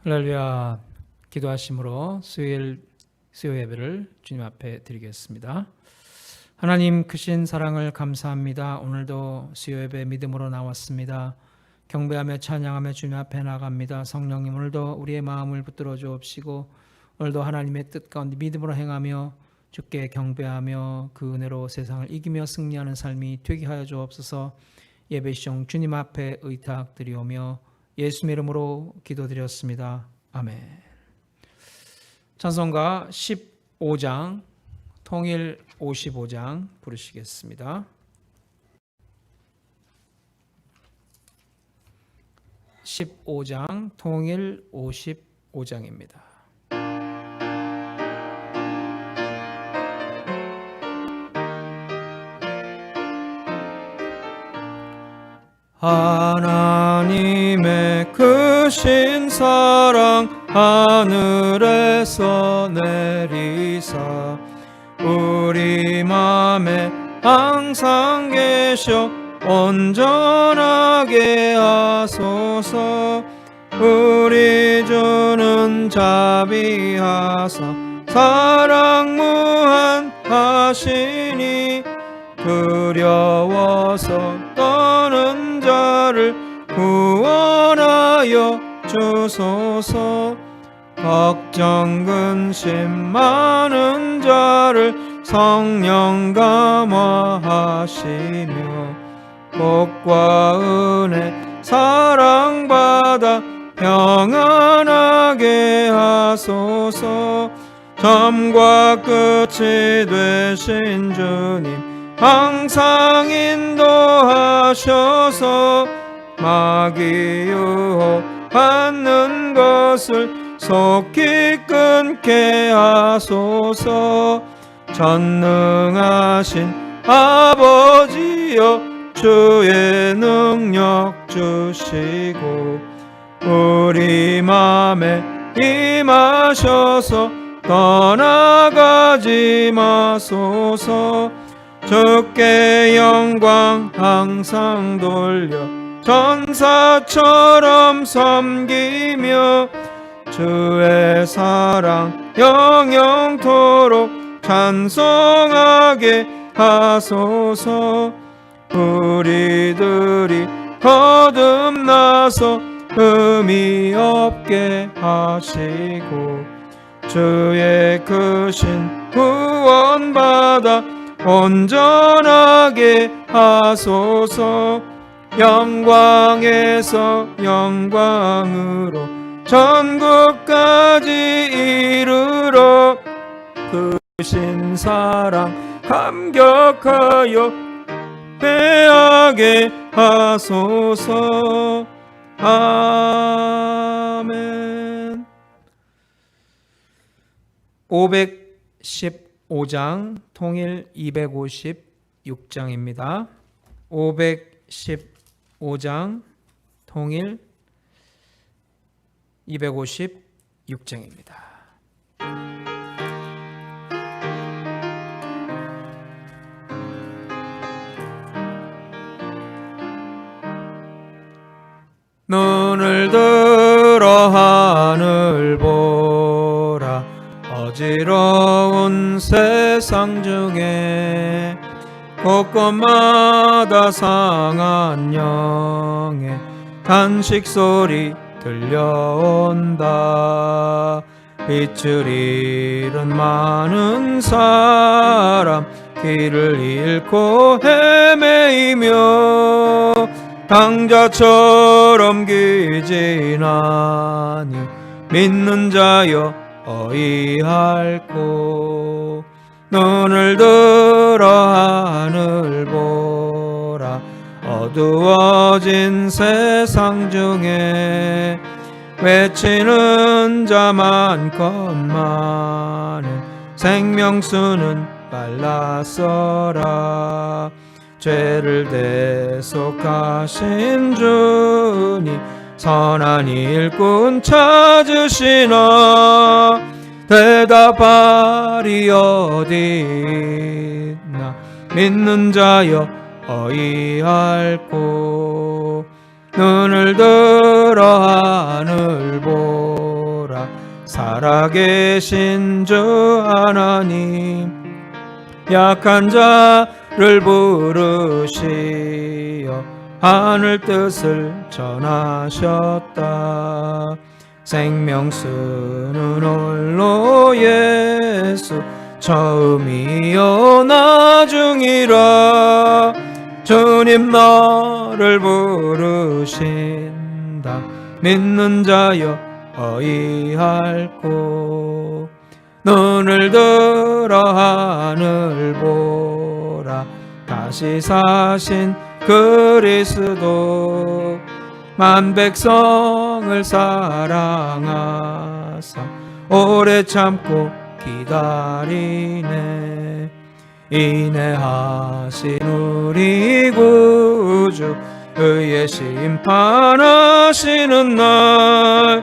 할렐루야. 기도하심으로 수요 예배를 주님 앞에 드리겠습니다. 하나님 크신 사랑을 감사합니다. 오늘도 수요 예배 믿음으로 나왔습니다. 경배하며 찬양하며 주님 앞에 나갑니다. 성령님, 오늘도 우리의 마음을 붙들어 주옵시고 오늘도 하나님의 뜻 가운데 믿음으로 행하며 주께 경배하며 그 은혜로 세상을 이기며 승리하는 삶이 되게 하여 주옵소서. 예배 시종 주님 앞에 의탁드리오며 예수 이름으로 기도드렸습니다. 아멘. 찬송가 15장, 통일 55장 부르시겠습니다. 15장, 통일 55장입니다. 하나님의 크신 사랑 하늘에서 내리사 우리 맘에 항상 계셔 온전하게 하소서. 우리 주는 자비하사 사랑 무한하시니 두려워서 떠는 자를 구원하여 주소서. 걱정 근심 많은 자를 성령 감화하시며 복과 은혜 사랑받아 평안하게 하소서. 처음과 끝이 되신 주님 항상 인도하셔서 마귀 유혹받는 것을 속히 끊게 하소서. 전능하신 아버지여 주의 능력 주시고 우리 맘에 임하셔서 떠나가지 마소서. 주께 영광 항상 돌려 전사처럼 섬기며 주의 사랑 영영토록 찬송하게 하소서. 우리들이 거듭나서 흠이 없게 하시고 주의 크신 구원받아 온전하게 하소서. 영광에서 영광으로 전국까지 이르러 크신 사랑 감격하여 배하게 하소서. 아멘. 515장 통일 256장입니다. 515장 통일 256장입니다. 눈을 들어 하늘 보라. 어지러운 세상 중에 곳곳마다 상한 영의 탄식 소리 들려온다. 빛을 잃은 많은 사람 길을 잃고 헤매이며 강자처럼 기진하니 믿는 자여 어이할꼬. 눈을 들어 하늘 보라. 어두워진 세상 중에 외치는 자 많건만은 생명수는 빨랐어라. 죄를 대속하신 주님 선한 일꾼 찾으시나. 대답하리 어디있나. 믿는 자여 어이할꼬. 눈을 들어 하늘 보라. 보라. 살아계신 주 하나님, 약한 자를 부르시어 하늘 뜻을 전하셨다. 생명수는 홀로 예수, 처음이요 나중이라. 주님 나를 부르신다. 믿는 자여 어이할꼬. 눈을 들어 하늘 보라. 다시 사신 그리스도, 만 백성을 사랑하사 오래 참고 기다리네. 인내하신 우리 구주, 의의 심판하시는 날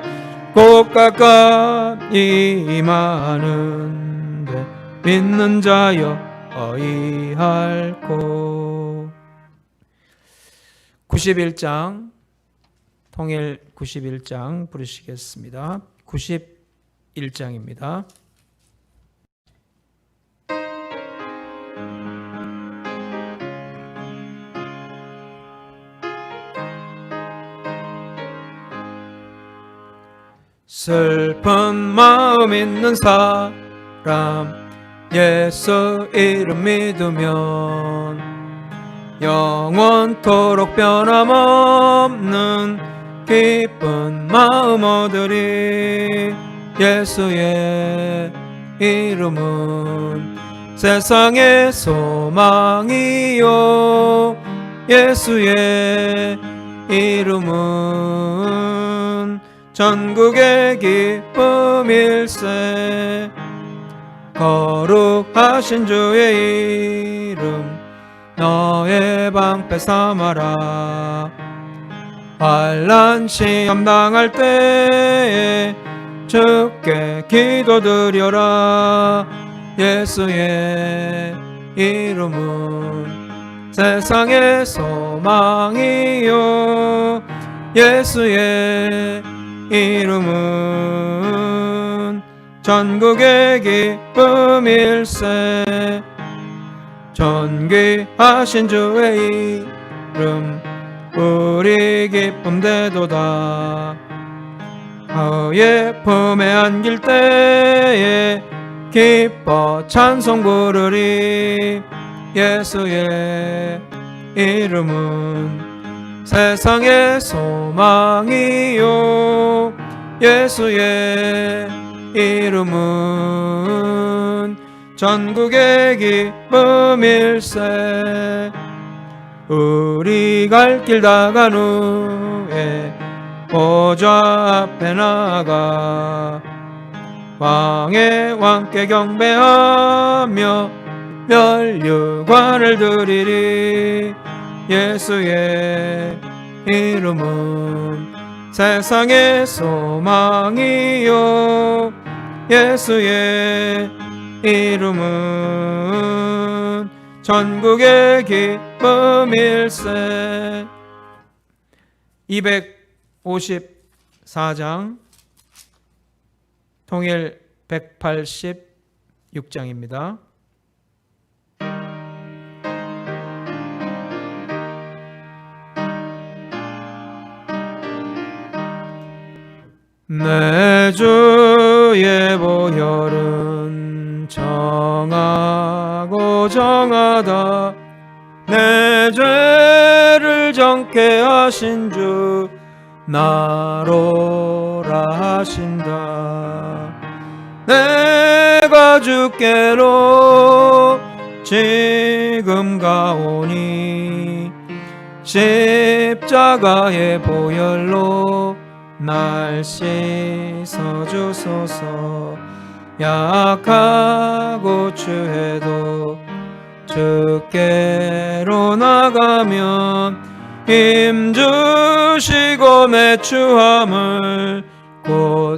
곧 가까이 임하는데 믿는 자여 어이할꼬. 91장, 통일 91장 부르시겠습니다. 91장입니다. 슬픈 마음 있는 사람, 예수 이름 믿으면 영원토록 변함없는 기쁜 마음 얻으리. 예수의 이름은 세상의 소망이요, 예수의 이름은 전국의 기쁨일세. 거룩하신 주의 이름 너의 방패 삼아라. 환난 시험 당할 때에 주께 기도드려라. 예수의 이름은 세상의 소망이요, 예수의 이름은 전국의 기쁨일세. 존귀하신 주의 이름 우리 기쁨 되도다. 그의 품에 안길 때에 기뻐 찬송 부르리. 예수의 이름은 세상의 소망이요, 예수의 이름은 전국의 기쁨일세. 우리 갈 길 다 간 후에 보좌 앞에 나가 왕의 왕께 경배하며 면류관을 드리리. 예수의 이름은 세상의 소망이요, 예수의 이름은 전국의 기쁨일세. 254장, 통일 186장입니다. 내 주의 보혈은 정하고 정하다. 내 죄를 정케 하신 주 나로라 하신다. 내가 주께로 지금 가오니 십자가의 보혈로 날 씻어주소서. 약하고 추해도 주께로 나가면 힘주시고 내 추함을 곧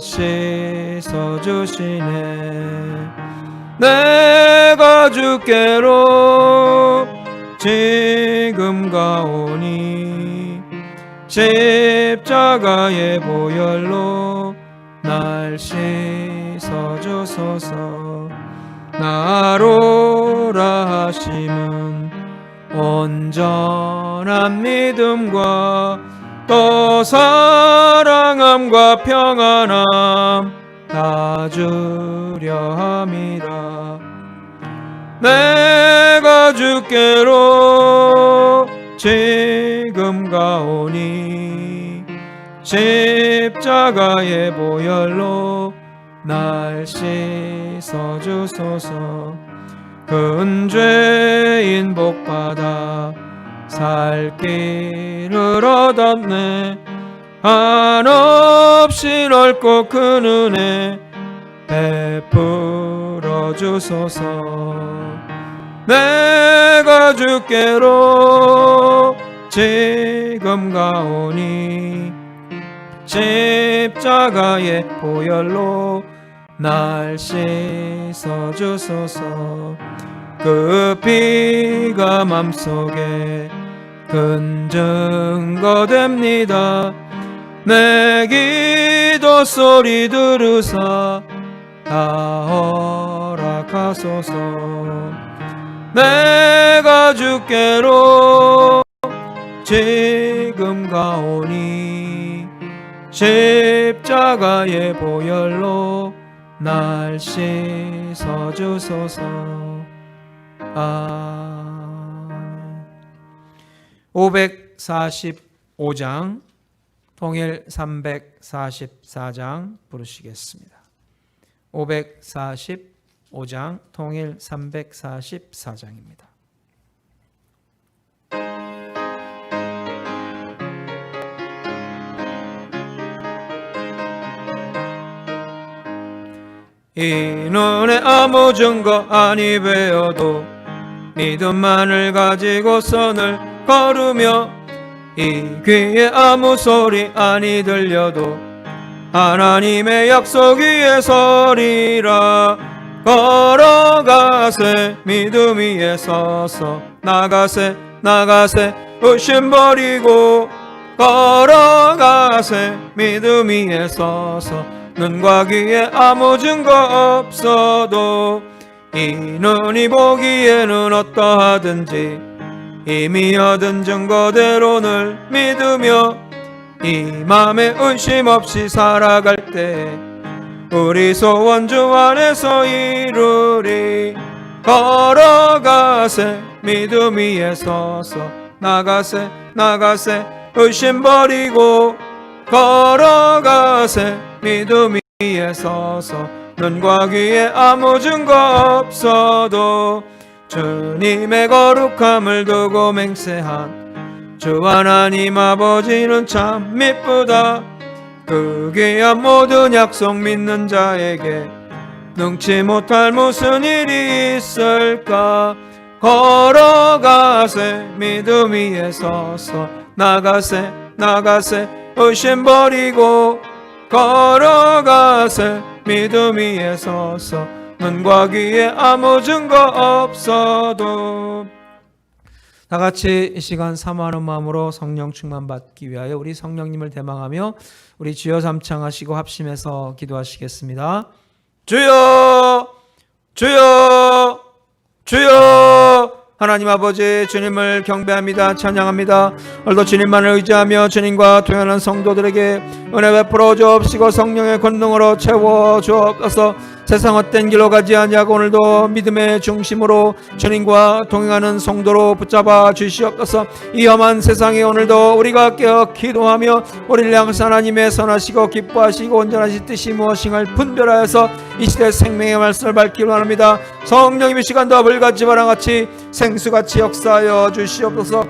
씻어주시네. 내가 주께로 지금 가오니 십자가의 보혈로 날 씻어주소서. 나로라 하심은 온전한 믿음과 또 사랑함과 평안함 다 주려 함이라. 내가 주께로 지금 가오니 십자가의 보혈로 날 씻어주소서. 큰 죄인 복받아 살 길을 얻었네. 한없이 넓고 큰 은혜 베풀어 주소서. 내가 주께로 지금 가오니 십자가의 보혈로 날 씻어주소서. 그 피가 맘속에 큰 증거 됩니다. 내 기도 소리 들으사 다 허락하소서. 내가 주께로 지금 가오니 십자가의 보혈로 날 씻어주소서. 아멘. 545장 통일 344장 부르시겠습니다. 545장 통일 344장입니다. 이 눈에 아무 증거 아니 배어도 믿음만을 가지고 선을 걸으며 이 귀에 아무 소리 아니 들려도 하나님의 약속 위에 서리라. 걸어가세 믿음 위에 서서 나가세 나가세 의심 버리고 걸어가세 믿음 위에 서서 눈과 귀에 아무 증거 없어도 이 눈이 보기에는 어떠하든지 이미 얻은 증거대로 늘 믿으며 이 맘에 의심 없이 살아갈 때 우리 소원 주 안에서 이루리. 걸어가세 믿음 위에 서서 나가세 나가세 의심 버리고 걸어가세 믿음 위에 서서 눈과 귀에 아무 증거 없어도 주님의 거룩함을 두고 맹세한 주 하나님 아버지는 참 미쁘다. 그 귀한 모든 약속 믿는 자에게 능치 못할 무슨 일이 있을까. 걸어가세 믿음 위에 서서 나가세 나가세 의심 버리고 걸어가세 믿음 위에 서서 눈과 귀에 아무 증거 없어도. 다같이 이 시간 사모하는 마음으로 성령 충만 받기 위하여 우리 성령님을 대망하며 우리 주여 삼창하시고 합심해서 기도하시겠습니다. 주여 주여 주여. 하나님 아버지 주님을 경배합니다. 찬양합니다. 오늘도 주님만을 의지하며 주님과 동행하는 성도들에게 은혜 베풀어 주옵시고 성령의 권능으로 채워 주옵소서. 세상 헛된 길로 가지 아니하고 오늘도 믿음의 중심으로 주님과 동행하는 성도로 붙잡아 주시옵소서. 이 험한 세상에 오늘도 우리가 깨어 기도하며 우리를 향하사 하나님의 선하시고 기뻐하시고 온전하신 뜻이 무엇인가를 분별하여서 이 시대 생명의 말씀을 밝히기 원합니다. 성령님 이 시간도 불같이 바람같이 생수같이 역사하여 주시옵소서.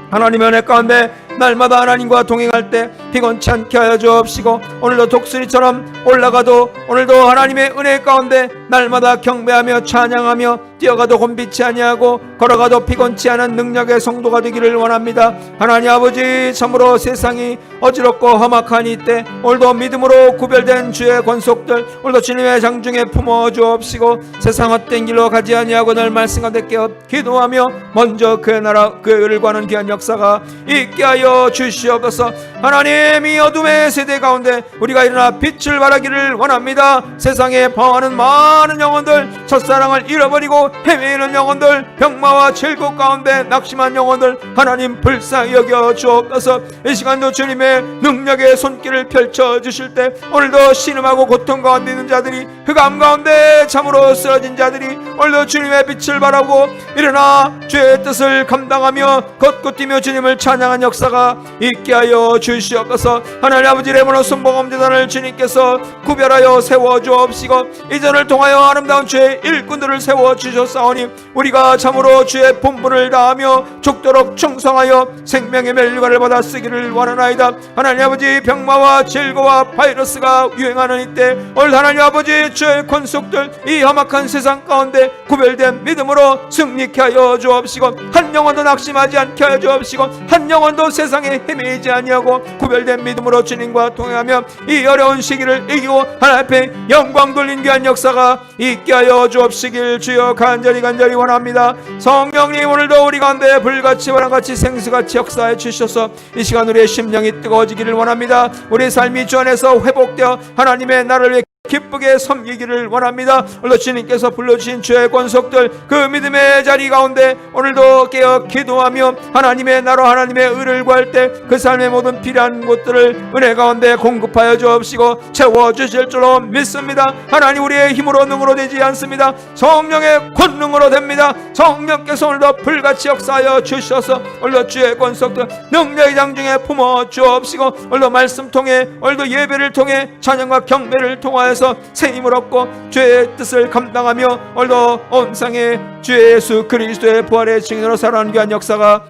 하나님의 은혜 가운데 날마다 하나님과 동행할 때 피곤치 않게 하여 주옵시고 오늘도 독수리처럼 올라가도 오늘도 하나님의 은혜 가운데 날마다 경배하며 찬양하며 뛰어가도 곤비치 아니하고 걸어가도 피곤치 않은 능력의 성도가 되기를 원합니다. 하나님 아버지, 참으로 세상이 어지럽고 험악하니 이때 오늘도 믿음으로 구별된 주의 권속들 오늘도 주님의 장중에 품어주옵시고 세상 헛된 길로 가지 아니하고 늘 말씀 가운데 깨어 기도하며 먼저 그의 나라 그의 의를 구하는 귀한 역사가 있게 하여 주시옵소서. 하나님, 이 어둠의 세대 가운데 우리가 일어나 빛을 발하기를 원합니다. 세상에 방황하는 많은 영혼들, 첫사랑을 잃어버리고 헤매이는 영혼들, 병마와 질곡 가운데 낙심한 영혼들 하나님 불쌍히 여겨 주옵소서. 이 시간도 주님의 능력의 손길을 펼쳐주실 때 오늘도 신음하고 고통 가운데 있는 자들이, 흑암 가운데 참으로 쓰러진 자들이 오늘도 주님의 빛을 바라고 일어나 주의 뜻을 감당하며 걷고 뛰며 주님을 찬양한 역사가 있게 하여 주시옵소서. 하나님 아버지, 레모노 순복음재단을 주님께서 구별하여 세워주옵시고 이전을 통하여 아름다운 주의 일꾼들을 세워주셨사오니 우리가 참으로 주의 본분을 다하며 죽도록 충성하여 생명의 멸류관을 받아 쓰기를 원하나이다. 하나님 아버지, 병마와 질고와 바이러스가 유행하는 이때 오늘 하나님 아버지 주의 권속들 이 험악한 세상 가운데 구별된 믿음으로 승리케 하여 주옵시고 한 영혼도 낙심하지 않게 하여 주옵시고 한 영혼도 세상에 헤매이지 아니하고 구별된 믿음으로 주님과 동행하며 이 어려운 시기를 이기고 하나님 앞에 영광 돌린 귀한 역사가 있게 하여 주옵시길 주여 간절히 원합니다. 성령님, 오늘도 우리 가운데 불같이 바람같이 생수같이 역사해 주셔서 이 시간 우리의 심령이 뜨거워지기를 원합니다. 우리의 삶이 주 안에서 회복되어 하나님의 나라를 위해 기쁘게 섬기기를 원합니다. 오늘도 주님께서 불러주신 주의 권속들 그 믿음의 자리 가운데 오늘도 깨어 기도하며 하나님의 나라 하나님의 의를 구할 때 그 삶의 모든 필요한 것들을 은혜 가운데 공급하여 주옵시고 채워주실 줄로 믿습니다. 하나님, 우리의 힘으로 능으로 되지 않습니다. 성령의 권능으로 됩니다. 성령께서 오늘도 불같이 역사하여 주셔서 오늘도 주의 권속들 능력의 장중에 품어 주옵시고 오늘도 말씀 통해 오늘도 예배를 통해 찬양과 경배를 통하여서 새 힘을 얻고 주의 뜻을 감당하며 오늘도 온 세상에 주 예수 그리스도의 부활의 증인으로 살아가는 귀한 역사가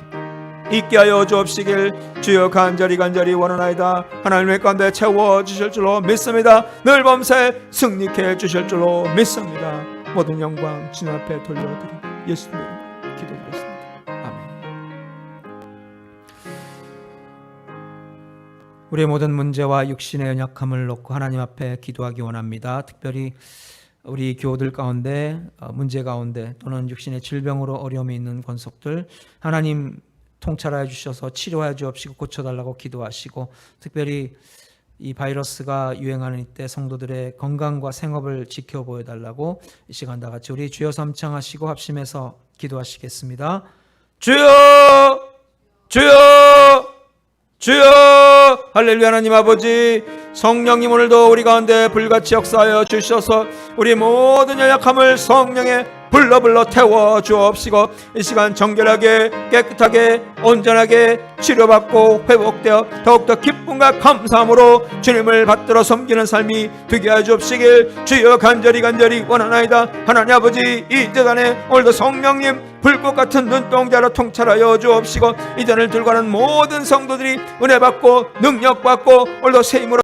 있게 하여 주옵시길 주여 간절히 원하나이다. 하나님의 가운데 채워주실 줄로 믿습니다. 늘 범사에 승리케 해주실 줄로 믿습니다. 모든 영광 주님 앞에 돌려드리고 예수님 기도드렸습니다. 우리의 모든 문제와 육신의 연약함을 놓고 하나님 앞에 기도하기 원합니다. 특별히 우리 교우들 가운데 문제 가운데 또는 육신의 질병으로 어려움이 있는 권속들 하나님 통찰하여 주셔서 치료하여 주옵시고 고쳐달라고 기도하시고, 특별히 이 바이러스가 유행하는 이때 성도들의 건강과 생업을 지켜보여 달라고 이 시간 다 같이 우리 주여 삼창하시고 합심해서 기도하시겠습니다. 주여, 주여, 주여. 할렐루야. 하나님 아버지, 성령님 오늘도 우리 가운데 불같이 역사하여 주셔서 우리 모든 연약함을 성령의 불러 태워 주옵시고 이 시간 정결하게 깨끗하게 온전하게 치료받고 회복되어 더욱더 기쁨과 감사함으로 주님을 받들어 섬기는 삶이 되게 하여 주옵시길 주여 간절히 원하나이다. 하나님 아버지, 이 재단에 오늘도 성령님 불꽃 같은 눈동자로 통찰하여 주옵시고 이전을 들고 가는 모든 성도들이 은혜 받고 능력 받고 오늘도 새 힘으로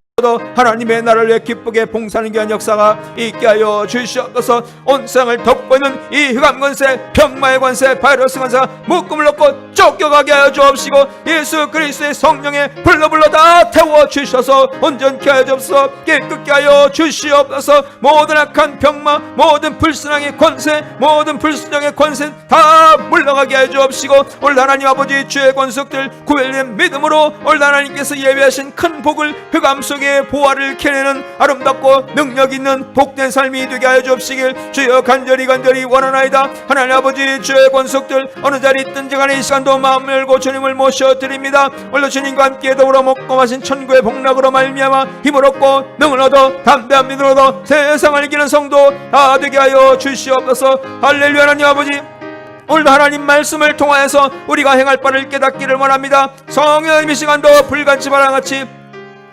하나님의 나라를 위해 기쁘게 봉사하는 귀한 역사가 있게 하여 주시옵소서. 온 세상을 덮고 있는 이 흑암 권세, 병마의 권세, 바이러스 권세가 묶음을 놓고 쫓겨가게 하여 주옵시고 예수 그리스도의 성령에 불러 다 태워 주셔서 온전케 하여 주옵소서. 깨끗게 하여 주시옵소서. 모든 악한 병마, 모든 불순항의 권세, 모든 불순종의 권세 다 물러가게 하여 주옵시고 오늘 하나님 아버지 주의 권속들 구별된 믿음으로 오늘 하나님께서 예배하신 큰 복을 흑암 속에 보화를 캐내는 아름답고 능력 있는 복된 삶이 되게 하여 주옵시길 주여 간절히 원하나이다. 하나님 아버지, 주의 권속들 어느 자리 있든지 간에 이 시간도 마음 열고 주님을 모셔드립니다. 오늘 주님과 함께 더불어 먹고 마신 천국의 복락으로 말미암아 힘을 얻고 능을 얻어 담대한 믿음으로 얻어 세상을 이기는 성도 다 되게 하여 주시옵소서. 할렐루야. 하나님 아버지, 오늘도 하나님 말씀을 통하여서 우리가 행할 바를 깨닫기를 원합니다. 성령님 이 시간도 불같이 바람같이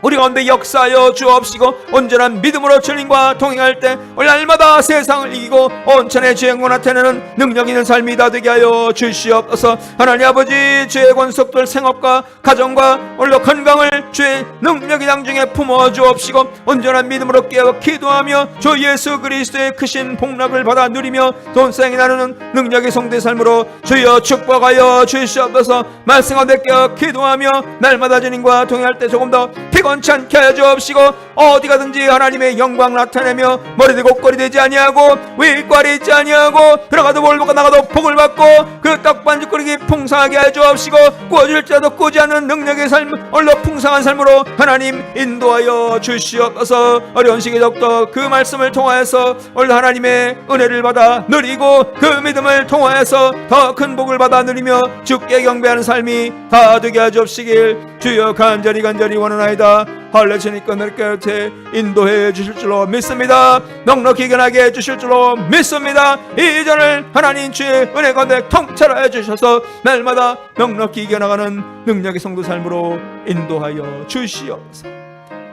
우리 가운데 역사하여 주옵시고 온전한 믿음으로 주님과 동행할 때 날마다 세상을 이기고 온천의 주행과 나타내는 능력 있는 삶이 다 되게 하여 주시옵소서. 하나님 아버지, 주의 권속들 생업과 가정과 오늘도 건강을 주의 능력이 당중에 품어 주옵시고 온전한 믿음으로 깨어 기도하며 주 예수 그리스도의 크신 복락을 받아 누리며 돈생이 나누는 능력의 성도의 삶으로 주여 축복하여 주시옵소서. 말씀 가운데 깨어 기도하며 날마다 주님과 동행할 때 조금 더 피곤치 않게 하여 주옵시고 어디 가든지 하나님의 영광 나타내며 머리 대고 꼬리 되지 아니하고 윗꼬리 있지 아니하고 들어가도 볼고 나가도 복을 받고 그 떡반죽거리기 풍성하게 하여 주옵시고 꾸어줄지라도 꾸지 않는 능력의 삶 얼로 풍성한 삶으로 하나님 인도하여 주시옵소서. 어려운 시기 더욱더 그 말씀을 통하여서 오늘 하나님의 은혜를 받아 누리고 그 믿음을 통하여서 더 큰 복을 받아 누리며 주께 경배하는 삶이 다 되게 하여 주옵시길 주여 간절히 원하나이다. 할례주니까 늘 곁에 인도해 주실 줄로 믿습니다. 넉넉히 견하게 해 주실 줄로 믿습니다. 이 전을 하나님 주의 은혜 가운데 통찰하여 주셔서 날마다 넉넉히 견나가는 능력의 성도 삶으로 인도하여 주시옵소서.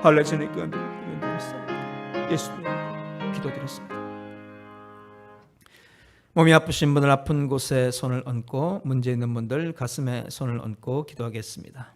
할례주니까 늘 곁에 예수님 기도드렸습니다. 몸이 아프신 분들 아픈 곳에 손을 얹고 문제 있는 분들 가슴에 손을 얹고 기도하겠습니다.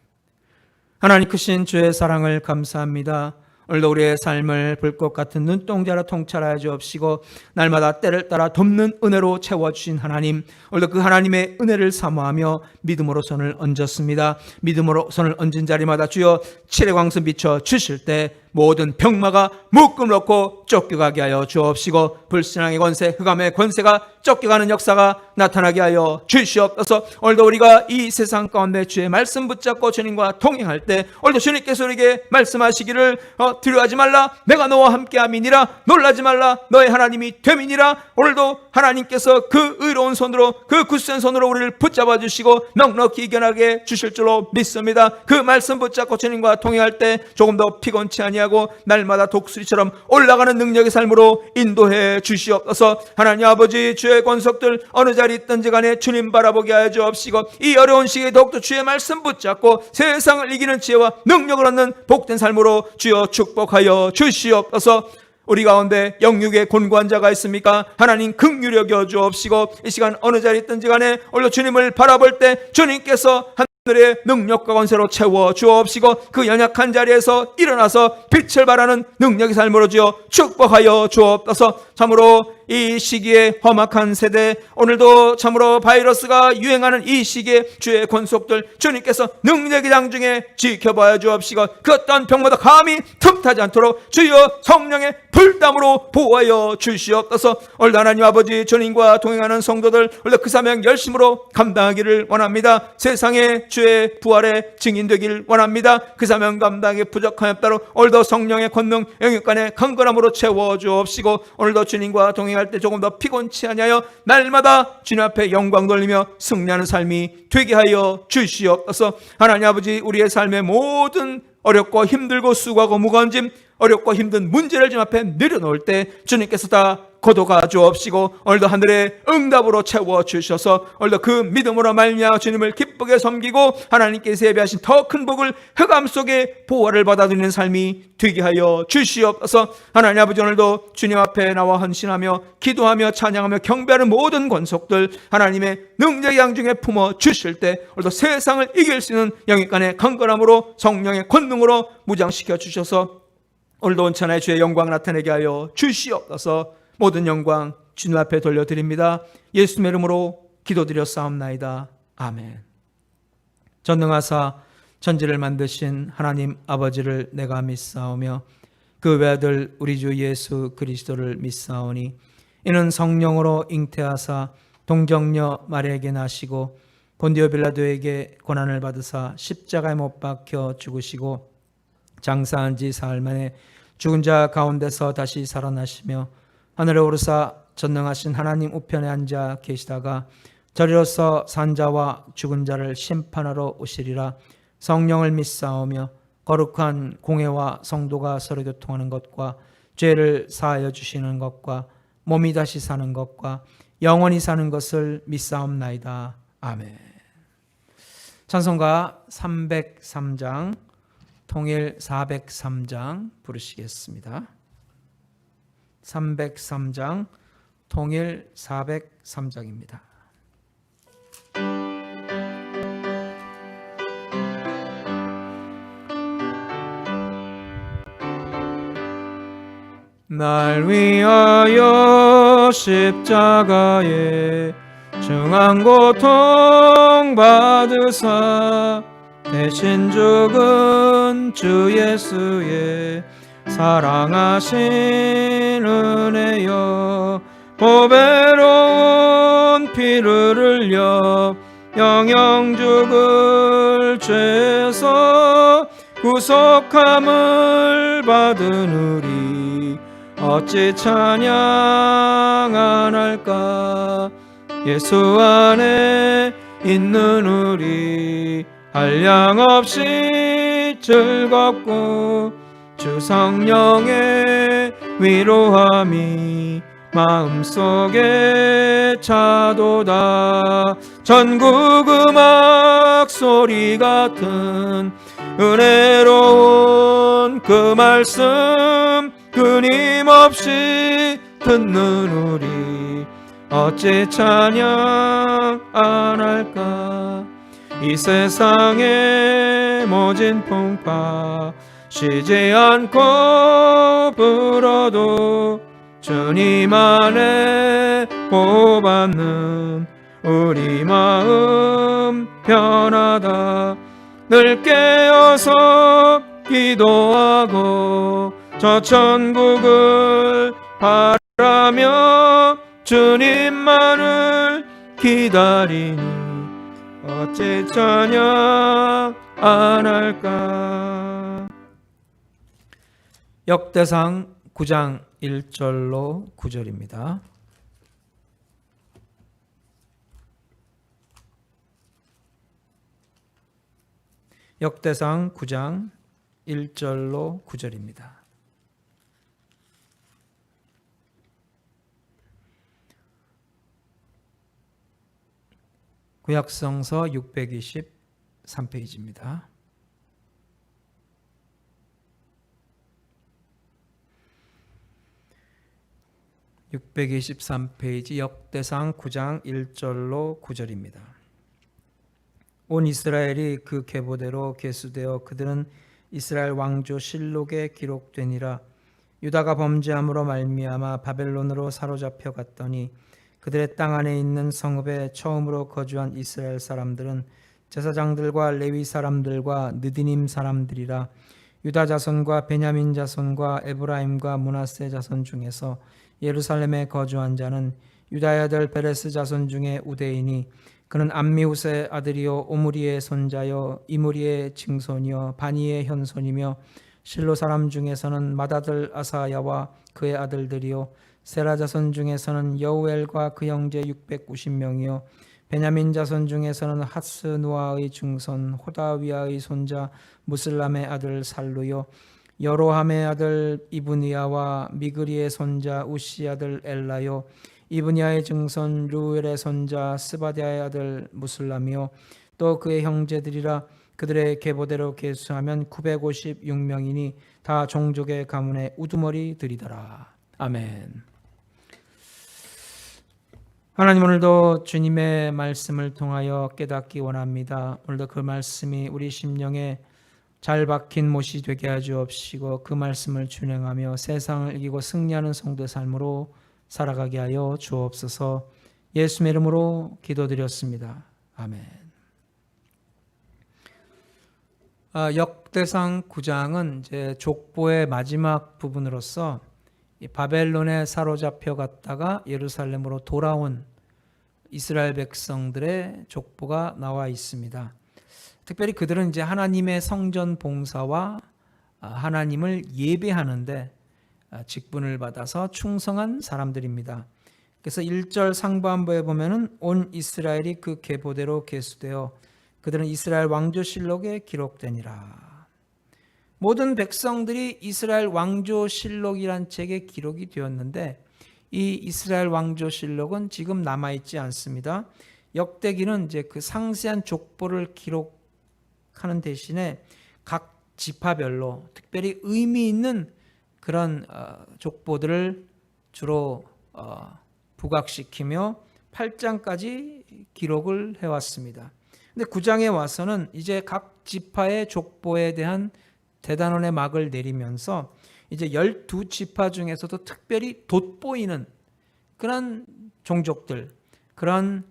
하나님 크신 주의 사랑을 감사합니다. 오늘도 우리의 삶을 불꽃 같은 눈동자로 통찰하여 주옵시고 날마다 때를 따라 돕는 은혜로 채워주신 하나님, 오늘도 그 하나님의 은혜를 사모하며 믿음으로 손을 얹었습니다. 믿음으로 손을 얹은 자리마다 주여 칠의 광선 비춰 주실 때 모든 병마가 묶음 놓고 쫓겨가게 하여 주옵시고 불신앙의 권세, 흑암의 권세가 쫓겨가는 역사가 나타나게 하여 주시옵소서. 오늘도 우리가 이 세상 가운데 주의 말씀 붙잡고 주님과 동행할 때 오늘도 주님께서 우리에게 말씀하시기를 두려워하지 말라, 내가 너와 함께함이니라, 놀라지 말라, 너의 하나님이 됨이니라. 오늘도 하나님께서 그 의로운 손으로, 그 굳센 손으로 우리를 붙잡아 주시고 넉넉히 이겨나게 주실 줄로 믿습니다. 그 말씀 붙잡고 주님과 동행할 때 조금 더 피곤치 아니하고 날마다 독수리처럼 올라가는 능력의 삶으로 인도해 주시옵소서. 하나님 아버지, 주의 권속들 어느 자리 있든지 간에 주님 바라보게 하여 주옵시고 이 어려운 시기에 더욱더 주의 말씀 붙잡고 세상을 이기는 지혜와 능력을 얻는 복된 삶으로 주여 축복하여 주시옵소서. 우리 가운데 영육의 곤고한 자가 있습니까? 하나님 긍휼히 여겨 주옵시고 이 시간 어느 자리 있든지 간에 오늘 주님을 바라볼 때 주님께서 하늘의 능력과 권세로 채워 주옵시고 그 연약한 자리에서 일어나서 빛을 발하는 능력의 삶으로 주어 축복하여 주옵소서. 참으로 이 시기에 험악한 세대, 오늘도 참으로 바이러스가 유행하는 이 시기에 주의 권속들 주님께서 능력의 장중에 지켜봐야 주옵시고 그 어떤 병마다 감히 틈타지 않도록 주여 성령의 불담으로 보호하여 주시옵소서. 오늘 하나님 아버지, 주님과 동행하는 성도들 오늘 그 사명 열심으로 감당하기를 원합니다. 세상에 주의 부활의 증인 되길 원합니다. 그 사명 감당에 부족함에 따라 오늘도 성령의 권능 영육간의 강건함으로 채워 주옵시고 오늘도 주님과 동행할 때 조금 더 피곤치 아니하여 날마다 주님 앞에 영광 돌리며 승리하는 삶이 되게 하여 주시옵소서. 하나님 아버지, 우리의 삶의 모든 어렵고 힘들고 수고하고 무거운 짐, 어렵고 힘든 문제를 주님 앞에 내려놓을 때 주님께서 다 거둬가 주옵시고 오늘도 하늘의 응답으로 채워주셔서 오늘도 그 믿음으로 말미암아 주님을 기쁘게 섬기고 하나님께서 예비하신 더 큰 복을 흑암 속에 보호를 받아들이는 삶이 되게 하여 주시옵소서. 하나님 아버지, 오늘도 주님 앞에 나와 헌신하며 기도하며 찬양하며 경배하는 모든 권속들 하나님의 능력의 양중에 품어 주실 때 오늘도 세상을 이길 수 있는 영육간의 강건함으로 성령의 권능으로 무장시켜 주셔서 오늘도 온천하의 주의 영광 나타내게 하여 주시옵소서. 모든 영광 주님 앞에 돌려드립니다. 예수님의 이름으로 기도드렸사옵나이다. 아멘. 전능하사 천지를 만드신 하나님 아버지를 내가 믿사오며 그 외아들 우리 주 예수 그리스도를 믿사오니 이는 성령으로 잉태하사 동정녀 마리아에게 나시고 본디오 빌라도에게 고난을 받으사 십자가에 못 박혀 죽으시고 장사한 지 사흘 만에 죽은 자 가운데서 다시 살아나시며 하늘에 오르사 전능하신 하나님 우편에 앉아 계시다가 저리로서 산자와 죽은 자를 심판하러 오시리라. 성령을 믿사오며 거룩한 공회와 성도가 서로 교통하는 것과 죄를 사하여 주시는 것과 몸이 다시 사는 것과 영원히 사는 것을 믿사옵나이다. 아멘. 찬송가 303장 통일 403장 부르시겠습니다. 303장 통일 403장입니다. 날 위하여 십자가에 중한 고통 받으사 대신 죽은 주 예수의 사랑하신 은혜여 보배로운 피를 흘려 영영 죽을 죄에서 구속함을 받은 우리 어찌 찬양 안 할까. 예수 안에 있는 우리 한량없이 즐겁고 주 성령의 위로함이 마음속에 차도다. 전국 음악 소리 같은 은혜로운 그 말씀 끊임없이 듣는 우리 어찌 찬양 안 할까. 이 세상의 모진 풍파 쉬지 않고 불어도 주님 안에 보호받는 우리 마음 편하다. 늘 깨어서 기도하고 저 천국을 바라며 주님만을 기다리니 어찌 찬양 안 할까. 역대상 9장 1절로 9절입니다. 역대상 9장 1절로 9절입니다. 구약성서 623페이지입니다. (623페이지) 역대상 9장 1절로 9절입니다. 온 이스라엘이 그 계보대로 계수되어 그들은 이스라엘 왕조 실록에 기록되니라. 유다가 범죄함으로 말미암아 바벨론으로 사로잡혀 갔더니 그들의 땅 안에 있는 성읍에 처음으로 거주한 이스라엘 사람들은 제사장들과 레위 사람들과 느디님 사람들이라. 유다 자손과 베냐민 자손과 에브라임과 므낫세 자손 중에서 예루살렘에 거주한 자는 유다의 아들 베레스 자손 중에 우대이니 그는 암미우스의 아들이요 오므리의 손자여 이므리의 증손이요 바니의 현손이며 실로 사람 중에서는 맏아들 아사야와 그의 아들들이요 세라 자손 중에서는 여우엘과 그 형제 690명이요 베냐민 자손 중에서는 하스누아의 중손 호다위아의 손자 무슬람의 아들 살루요 여로함의 아들 이브니야와 미그리의 손자 우시 아들 엘라요 이브니야의 증손 루엘의 손자 스바디아의 아들 무슬람이요 또 그의 형제들이라. 그들의 계보대로 계수하면 956명이니 다 종족의 가문의 우두머리들이더라. 아멘. 하나님, 오늘도 주님의 말씀을 통하여 깨닫기 원합니다. 오늘도 그 말씀이 우리 심령에 잘 박힌 못이 되게 하주옵시고 그 말씀을 준행하며 세상을 이기고 승리하는 성도의 삶으로 살아가게 하여 주옵소서. 예수의 이름으로 기도드렸습니다. 아멘. 역대상 9장은 이제 족보의 마지막 부분으로서 바벨론에 사로잡혀 갔다가 예루살렘으로 돌아온 이스라엘 백성들의 족보가 나와 있습니다. 특별히 그들은 이제 하나님의 성전 봉사와 하나님을 예배하는데 직분을 받아서 충성한 사람들입니다. 그래서 1절 상반부에 보면은 온 이스라엘이 그 계보대로 계수되어 그들은 이스라엘 왕조실록에 기록되니라. 모든 백성들이 이스라엘 왕조실록이란 책에 기록이 되었는데 이 이스라엘 왕조실록은 지금 남아있지 않습니다. 역대기는 이제 그 상세한 족보를 기록하는 대신에 각 지파별로 특별히 의미 있는 그런 족보들을 주로 부각시키며 8장까지 기록을 해왔습니다. 근데 9장에 와서는 이제 각 지파의 족보에 대한 대단원의 막을 내리면서 이제 12지파 중에서도 특별히 돋보이는 그런 종족들, 그런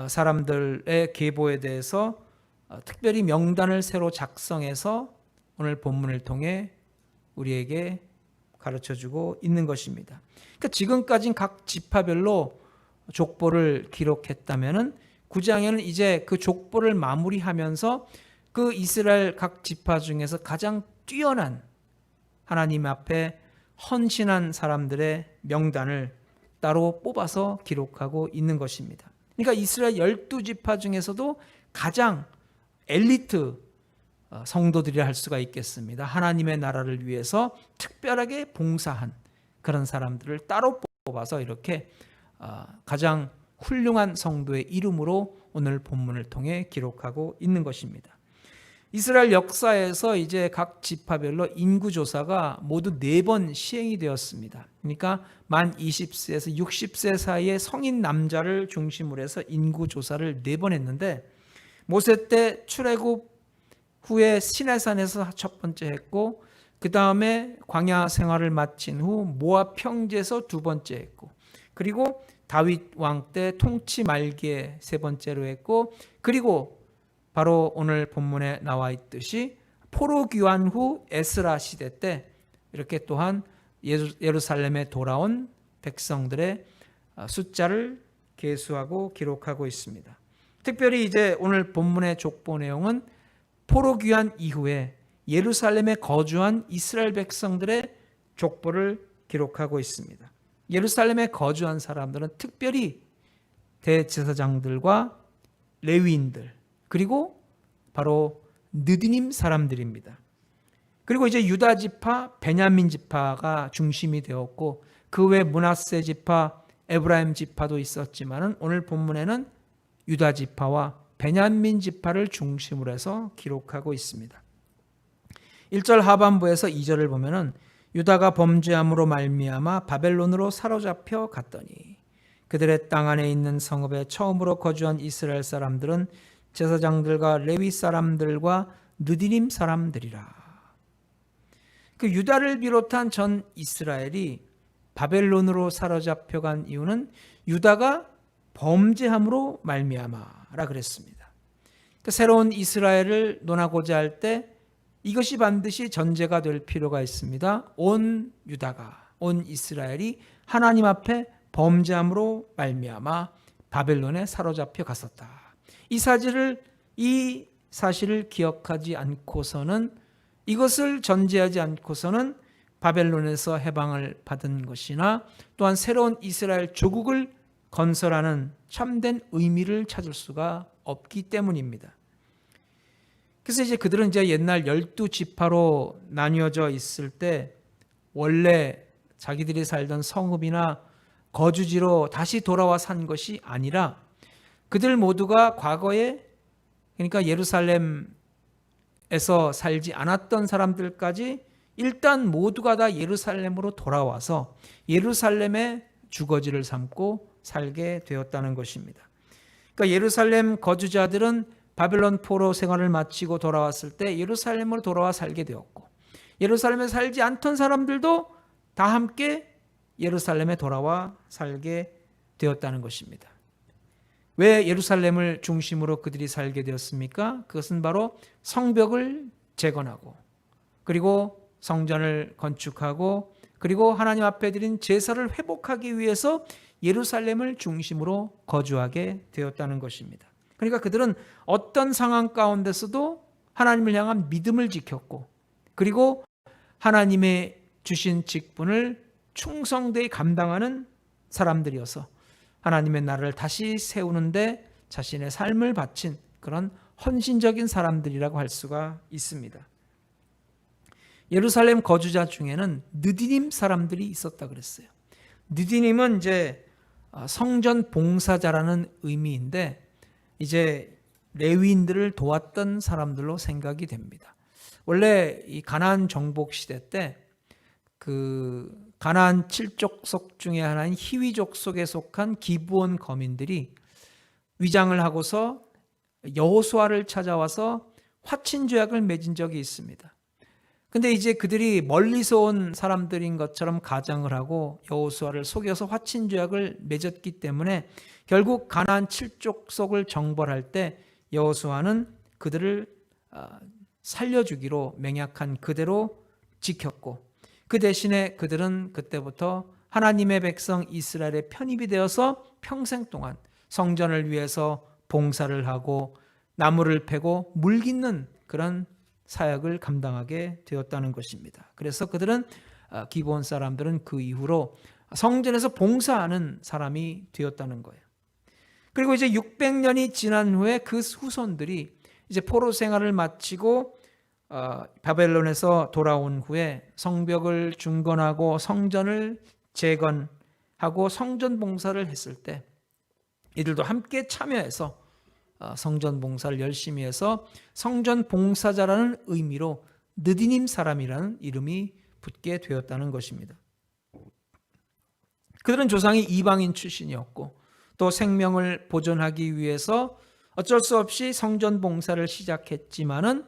사람들의 계보에 대해서 특별히 명단을 새로 작성해서 오늘 본문을 통해 우리에게 가르쳐주고 있는 것입니다. 그러니까 지금까지는 각 지파별로 족보를 기록했다면은 9장에는 이제 그 족보를 마무리하면서 그 이스라엘 각 지파 중에서 가장 뛰어난 하나님 앞에 헌신한 사람들의 명단을 따로 뽑아서 기록하고 있는 것입니다. 그러니까 이스라엘 12지파 중에서도 가장 엘리트 성도들이라 할 수가 있겠습니다. 하나님의 나라를 위해서 특별하게 봉사한 그런 사람들을 따로 뽑아서 이렇게 가장 훌륭한 성도의 이름으로 오늘 본문을 통해 기록하고 있는 것입니다. 이스라엘 역사에서 이제 각 지파별로 인구조사가 모두 4번 시행이 되었습니다. 그러니까 만 20세에서 60세 사이의 성인 남자를 중심으로 해서 인구조사를 4번 했는데 모세 때 출애굽 후에 시내산에서 첫 번째 했고 그 다음에 광야 생활을 마친 후 모압 평지에서 두 번째 했고 그리고 다윗 왕 때 통치 말기에 세 번째로 했고 그리고 바로 오늘 본문에 나와 있듯이 포로 귀환 후 에스라 시대 때 이렇게 또한 예루살렘에 돌아온 백성들의 숫자를 계수하고 기록하고 있습니다. 특별히 이제 오늘 본문의 족보 내용은 포로 귀환 이후에 예루살렘에 거주한 이스라엘 백성들의 족보를 기록하고 있습니다. 예루살렘에 거주한 사람들은 특별히 대제사장들과 레위인들 그리고 바로 느디님 사람들입니다. 그리고 이제 유다 지파, 베냐민 지파가 중심이 되었고 그 외 므낫세 지파, 에브라임 지파도 있었지만은 오늘 본문에는 유다 지파와 베냐민 지파를 중심으로 해서 기록하고 있습니다. 1절 하반부에서 2절을 보면은 유다가 범죄함으로 말미암아 바벨론으로 사로잡혀 갔더니 그들의 땅 안에 있는 성읍에 처음으로 거주한 이스라엘 사람들은 제사장들과 레위 사람들과 느디님 사람들이라. 그 유다를 비롯한 전 이스라엘이 바벨론으로 사로잡혀 간 이유는 유다가 범죄함으로 말미암아라 그랬습니다. 그 새로운 이스라엘을 논하고자 할 때 이것이 반드시 전제가 될 필요가 있습니다. 온 유다가, 온 이스라엘이 하나님 앞에 범죄함으로 말미암아 바벨론에 사로잡혀 갔었다. 이 사실을 기억하지 않고서는 이것을 전제하지 않고서는 바벨론에서 해방을 받은 것이나 또한 새로운 이스라엘 조국을 건설하는 참된 의미를 찾을 수가 없기 때문입니다. 그래서 이제 그들은 이제 옛날 12지파로 나뉘어져 있을 때 원래 자기들이 살던 성읍이나 거주지로 다시 돌아와 산 것이 아니라 그들 모두가 과거에 그러니까 예루살렘에서 살지 않았던 사람들까지 일단 모두가 다 예루살렘으로 돌아와서 예루살렘의 주거지를 삼고 살게 되었다는 것입니다. 그러니까 예루살렘 거주자들은 바벨론 포로 생활을 마치고 돌아왔을 때 예루살렘으로 돌아와 살게 되었고 예루살렘에 살지 않던 사람들도 다 함께 예루살렘에 돌아와 살게 되었다는 것입니다. 왜 예루살렘을 중심으로 그들이 살게 되었습니까? 그것은 바로 성벽을 재건하고 그리고 성전을 건축하고 그리고 하나님 앞에 드린 제사를 회복하기 위해서 예루살렘을 중심으로 거주하게 되었다는 것입니다. 그러니까 그들은 어떤 상황 가운데서도 하나님을 향한 믿음을 지켰고 그리고 하나님의 주신 직분을 충성되이 감당하는 사람들이어서 하나님의 나라를 다시 세우는데 자신의 삶을 바친 그런 헌신적인 사람들이라고 할 수가 있습니다. 예루살렘 거주자 중에는 느디님 사람들이 있었다 그랬어요. 느디님은 이제 성전 봉사자라는 의미인데 이제 레위인들을 도왔던 사람들로 생각이 됩니다. 원래 이 가나안 정복 시대 때 그 가나안 7족속 중에 하나인 히위 족속에 속한 기브온 거민들이 위장을 하고서 여호수아를 찾아와서 화친 조약을 맺은 적이 있습니다. 근데 이제 그들이 멀리서 온 사람들인 것처럼 가장을 하고 여호수아를 속여서 화친 조약을 맺었기 때문에 결국 가나안 7족속을 정벌할 때 여호수아는 그들을 살려주기로 맹약한 그대로 지켰고, 그 대신에 그들은 그때부터 하나님의 백성 이스라엘의 편입이 되어서 평생 동안 성전을 위해서 봉사를 하고 나무를 패고 물 깃는 그런 사역을 감당하게 되었다는 것입니다. 그래서 그들은 기브온 사람들은 그 이후로 성전에서 봉사하는 사람이 되었다는 거예요. 그리고 이제 600년이 지난 후에 그 후손들이 이제 포로 생활을 마치고 바벨론에서 돌아온 후에 성벽을 중건하고 성전을 재건하고 성전 봉사를 했을 때 이들도 함께 참여해서 성전 봉사를 열심히 해서 성전 봉사자라는 의미로 느디님 사람이라는 이름이 붙게 되었다는 것입니다. 그들은 조상이 이방인 출신이었고 또 생명을 보존하기 위해서 어쩔 수 없이 성전 봉사를 시작했지만은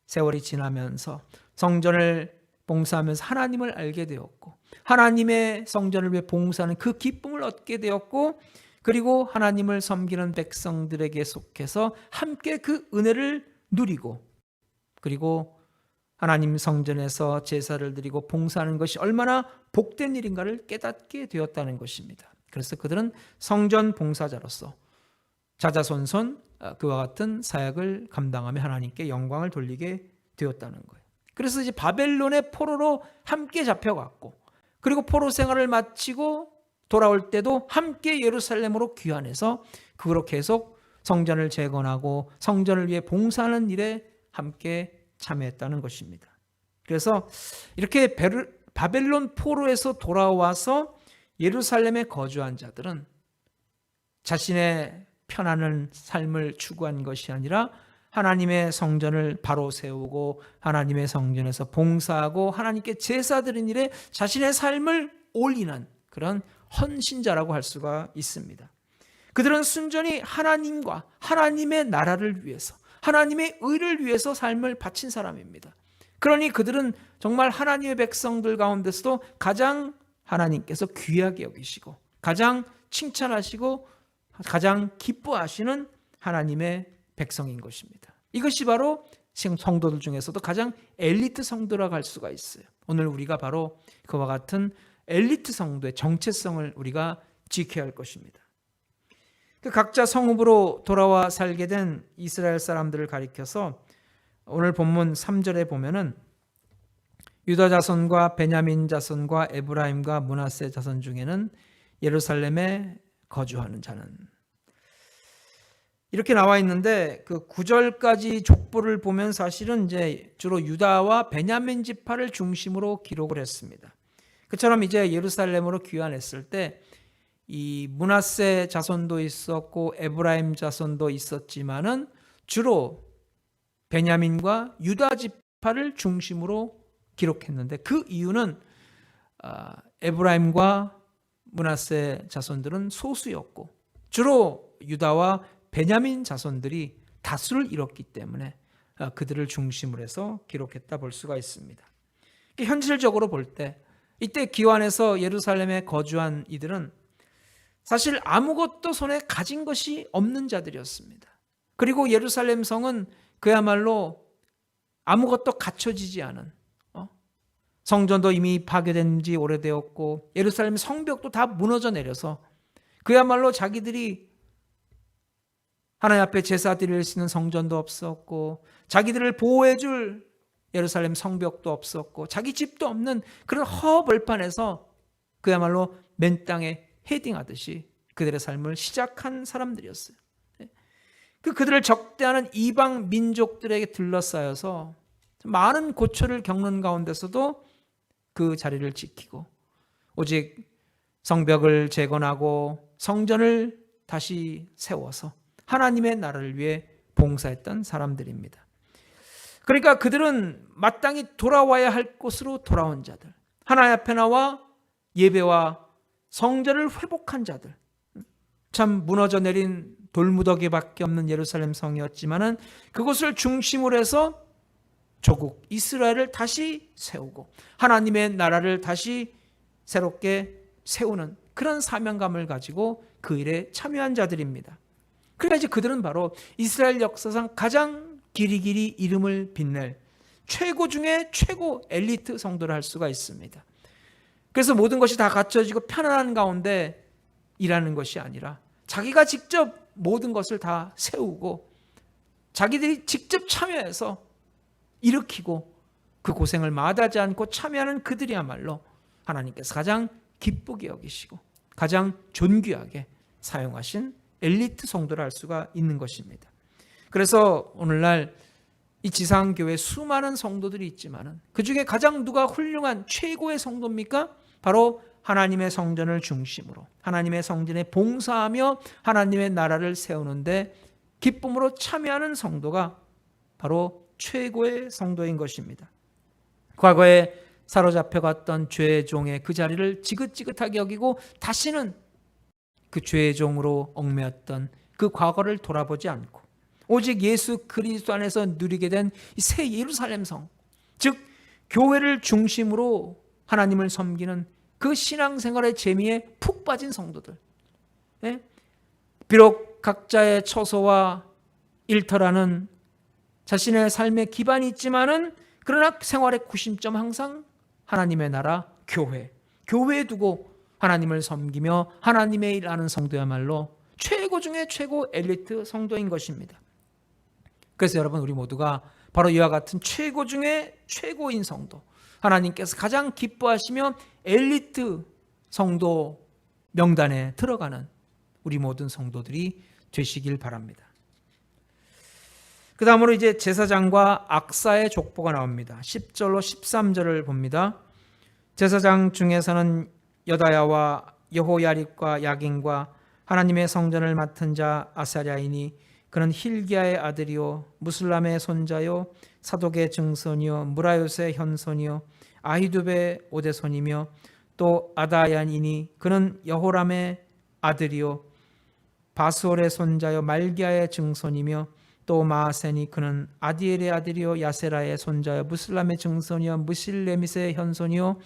세월이 지나면서 성전을 봉사하면서 하나님을 알게 되었고 하나님의 성전을 위해 봉사하는 그 기쁨을 얻게 되었고, 그리고 하나님을 섬기는 백성들에게 속해서 함께 그 은혜를 누리고, 그리고 하나님 성전에서 제사를 드리고 봉사하는 것이 얼마나 복된 일인가를 깨닫게 되었다는 것입니다. 그래서 그들은 성전 봉사자로서 자자손손 그와 같은 사역을 감당하며 하나님께 영광을 돌리게 되었다는 거예요. 그래서 이제 바벨론의 포로로 함께 잡혀갔고, 그리고 포로 생활을 마치고 돌아올 때도 함께 예루살렘으로 귀환해서 그로 계속 성전을 재건하고 성전을 위해 봉사하는 일에 함께 참여했다는 것입니다. 그래서 이렇게 바벨론 포로에서 돌아와서 예루살렘에 거주한 자들은 자신의 편안한 삶을 추구한 것이 아니라 하나님의 성전을 바로 세우고 하나님의 성전에서 봉사하고 하나님께 제사 드리는 일에 자신의 삶을 올인한 그런 헌신자라고 할 수가 있습니다. 그들은 순전히 하나님과 하나님의 나라를 위해서, 하나님의 의를 위해서 삶을 바친 사람입니다. 그러니 그들은 정말 하나님의 백성들 가운데서도 가장 하나님께서 귀하게 여기시고 가장 칭찬하시고 가장 기뻐하시는 하나님의 백성인 것입니다. 이것이 바로 성도들 중에서도 가장 엘리트 성도라고 할 수가 있어요. 오늘 우리가 바로 그와 같은 엘리트 성도의 정체성을 우리가 지켜야 할 것입니다. 각자 성읍으로 돌아와 살게 된 이스라엘 사람들을 가리켜서 오늘 본문 3절에 보면은 유다 자손과 베냐민 자손과 에브라임과 므낫세 자손 중에는 예루살렘에 거주하는 자는, 이렇게 나와 있는데 그 9절까지 족보를 보면 사실은 이제 주로 유다와 베냐민 지파를 중심으로 기록을 했습니다. 그처럼 이제 예루살렘으로 귀환했을 때 이 므낫세 자손도 있었고 에브라임 자손도 있었지만은 주로 베냐민과 유다 지파를 중심으로 기록했는데, 그 이유는 에브라임과 므낫세 자손들은 소수였고 주로 유다와 베냐민 자손들이 다수를 이뤘기 때문에 그들을 중심으로 해서 기록했다 볼 수가 있습니다. 현실적으로 볼 때 이때 귀환해서 예루살렘에 거주한 이들은 사실 아무것도 손에 가진 것이 없는 자들이었습니다. 그리고 예루살렘 성은 그야말로 아무것도 갖춰지지 않은, 성전도 이미 파괴된 지 오래되었고 예루살렘 성벽도 다 무너져 내려서 그야말로 자기들이 하나님 앞에 제사 드릴 수 있는 성전도 없었고 자기들을 보호해 줄 예루살렘 성벽도 없었고 자기 집도 없는 그런 허벌판에서 그야말로 맨 땅에 헤딩하듯이 그들의 삶을 시작한 사람들이었어요. 그들을 적대하는 이방 민족들에게 둘러싸여서 많은 고초를 겪는 가운데서도 그 자리를 지키고 오직 성벽을 재건하고 성전을 다시 세워서 하나님의 나라를 위해 봉사했던 사람들입니다. 그러니까 그들은 마땅히 돌아와야 할 곳으로 돌아온 자들, 하나님 앞에 나와 예배와 성전을 회복한 자들, 참 무너져 내린 돌무더기밖에 없는 예루살렘 성이었지만은 그곳을 중심으로 해서 조국 이스라엘을 다시 세우고 하나님의 나라를 다시 새롭게 세우는 그런 사명감을 가지고 그 일에 참여한 자들입니다. 그러니까 이제 그들은 바로 이스라엘 역사상 가장 길이길이 이름을 빛낼 최고 중에 최고 엘리트 성도를 할 수가 있습니다. 그래서 모든 것이 다 갖춰지고 편안한 가운데 일하는 것이 아니라 자기가 직접 모든 것을 다 세우고 자기들이 직접 참여해서 일으키고 그 고생을 마다하지 않고 참여하는 그들이야말로 하나님께서 가장 기쁘게 여기시고 가장 존귀하게 사용하신 엘리트 성도를 할 수가 있는 것입니다. 그래서 오늘날 이 지상교회 수많은 성도들이 있지만 그 중에 가장 누가 훌륭한 최고의 성도입니까? 바로 하나님의 성전을 중심으로 하나님의 성전에 봉사하며 하나님의 나라를 세우는데 기쁨으로 참여하는 성도가 바로 최고의 성도인 것입니다. 과거에 사로잡혀갔던 죄의 종의 그 자리를 지긋지긋하게 여기고 다시는 그 죄의 종으로 얽매였던 그 과거를 돌아보지 않고 오직 예수 그리스도 안에서 누리게 된 새 예루살렘 성, 즉 교회를 중심으로 하나님을 섬기는 그 신앙생활의 재미에 푹 빠진 성도들, 비록 각자의 처소와 일터라는 자신의 삶의 기반이 있지만은 그러나 생활의 구심점 항상 하나님의 나라, 교회에 두고 하나님을 섬기며 하나님의 일하는 성도야말로 최고 중에 최고 엘리트 성도인 것입니다. 그래서 여러분 우리 모두가 바로 이와 같은 최고 중에 최고인 성도, 하나님께서 가장 기뻐하시며 엘리트 성도 명단에 들어가는 우리 모든 성도들이 되시길 바랍니다. 그 다음으로 이제 제사장과 악사의 족보가 나옵니다. 10절로 13절을 봅니다. 제사장 중에서는 여다야와 여호야립과 야긴과 하나님의 성전을 맡은 자 아사랴이니 그는 힐기야의 아들이요 무슬람의 손자요 사독의 증손이요 무라요스의 현손이요 아히두베의 오대손이며 또 아다얀이니 그는 여호람의 아들이요 바스올의 손자요 말기야의 증손이며 또 마아센이 그는 아디엘의 아들이요 야세라의 손자요 무슬람의 증손이요 무실레밋의 현손이요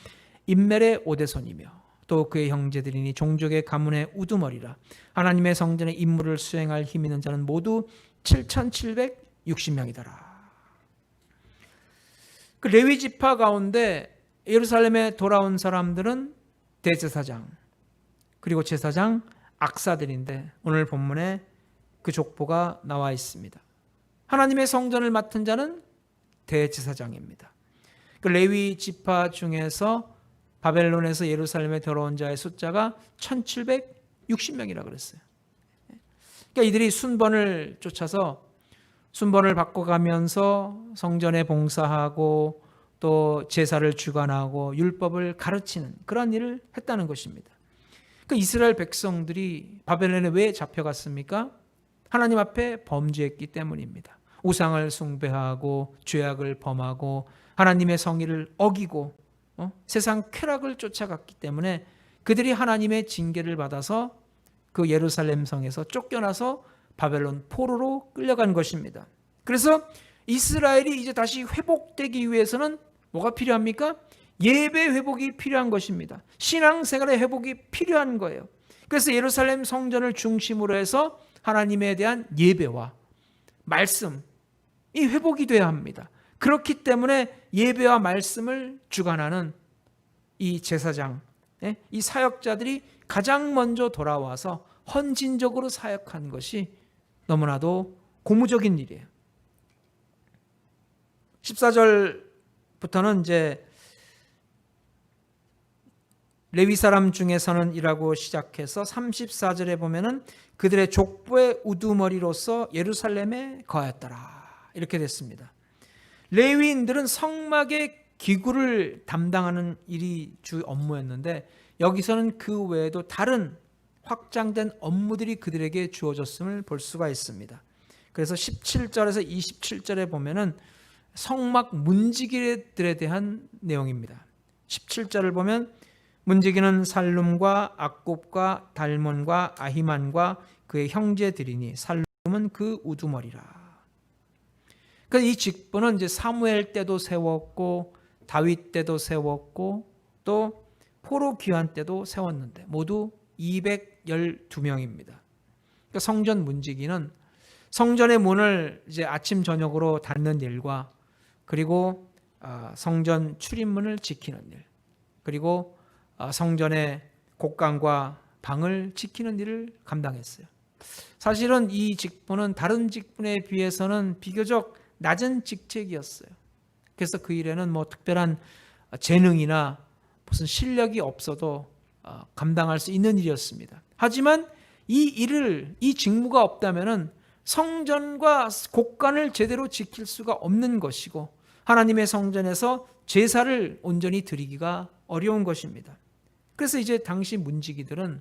임멜의 오대손이며 또 그의 형제들이니 종족의 가문의 우두머리라. 하나님의 성전의 임무를 수행할 힘 있는 자는 모두 7,760명이더라. 그 레위 지파 가운데 예루살렘에 돌아온 사람들은 대제사장 그리고 제사장 악사들인데 오늘 본문에 그 족보가 나와 있습니다. 하나님의 성전을 맡은 자는 대제사장입니다. 그 레위 지파 중에서 바벨론에서 예루살렘에 들어온 자의 숫자가 1760명이라 그랬어요. 그러니까 이들이 순번을 쫓아서 순번을 바꿔가면서 성전에 봉사하고 또 제사를 주관하고 율법을 가르치는 그런 일을 했다는 것입니다. 그 이스라엘 백성들이 바벨론에 왜 잡혀갔습니까? 하나님 앞에 범죄했기 때문입니다. 우상을 숭배하고 죄악을 범하고 하나님의 성의를 어기고 세상 쾌락을 쫓아갔기 때문에 그들이 하나님의 징계를 받아서 그 예루살렘 성에서 쫓겨나서 바벨론 포로로 끌려간 것입니다. 그래서 이스라엘이 이제 다시 회복되기 위해서는 뭐가 필요합니까? 예배 회복이 필요한 것입니다. 신앙생활의 회복이 필요한 거예요. 그래서 예루살렘 성전을 중심으로 해서 하나님에 대한 예배와 말씀, 이 회복이 돼야 합니다. 그렇기 때문에 예배와 말씀을 주관하는 이 제사장, 이 사역자들이 가장 먼저 돌아와서 헌신적으로 사역한 것이 너무나도 고무적인 일이에요. 14절부터는 이제 레위 사람 중에서는 이라고 시작해서 34절에 보면은 그들의 족보의 우두머리로서 예루살렘에 거하였더라. 이렇게 됐습니다. 레위인들은 성막의 기구를 담당하는 일이 주 업무였는데 여기서는 그 외에도 다른 확장된 업무들이 그들에게 주어졌음을 볼 수가 있습니다. 그래서 17절에서 27절에 보면은 성막 문지기들에 대한 내용입니다. 17절을 보면 문지기는 살룸과 악굽과 달몬과 아히만과 그의 형제들이니 살룸은 그 우두머리라. 그러니까 이 직분은 이제 사무엘 때도 세웠고 다윗 때도 세웠고 또 포로 귀환 때도 세웠는데 모두 212명입니다. 그러니까 성전 문지기는 성전의 문을 이제 아침 저녁으로 닫는 일과 그리고 성전 출입문을 지키는 일, 그리고 성전의 곡간과 방을 지키는 일을 감당했어요. 사실은 이 직분은 다른 직분에 비해서는 비교적 낮은 직책이었어요. 그래서 그 일에는 뭐 특별한 재능이나 무슨 실력이 없어도 감당할 수 있는 일이었습니다. 하지만 이 직무가 없다면은 성전과 곡간을 제대로 지킬 수가 없는 것이고 하나님의 성전에서 제사를 온전히 드리기가 어려운 것입니다. 그래서 이제 당시 문지기들은